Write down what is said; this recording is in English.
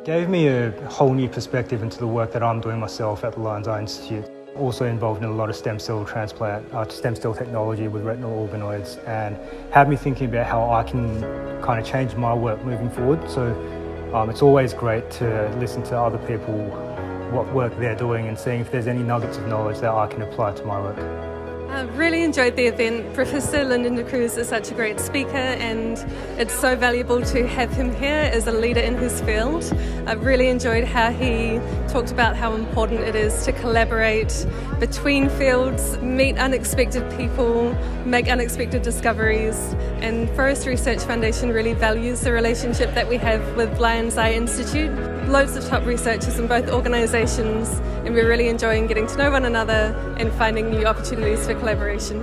Gave me a whole new perspective into the work that I'm doing myself at the Lyndon da Cruz Institute. Also involved in a lot of stem cell stem cell technology with retinal organoids, and had me thinking about how I can kind of change my work moving forward. So it's always great to listen to other people, what work they're doing, and seeing if there's any nuggets of knowledge that I can apply to my work. I really enjoyed the event. Professor Lyndon da Cruz is such a great speaker, and it's so valuable to have him here as a leader in his field. I really enjoyed how he talked about how important it is to collaborate between fields, meet unexpected people, make unexpected discoveries, and Forrest Research Foundation really values the relationship that we have with Lyndon da Cruz Institute. Loads of top researchers in both organisations, and we're really enjoying getting to know one another and finding new opportunities for collaboration.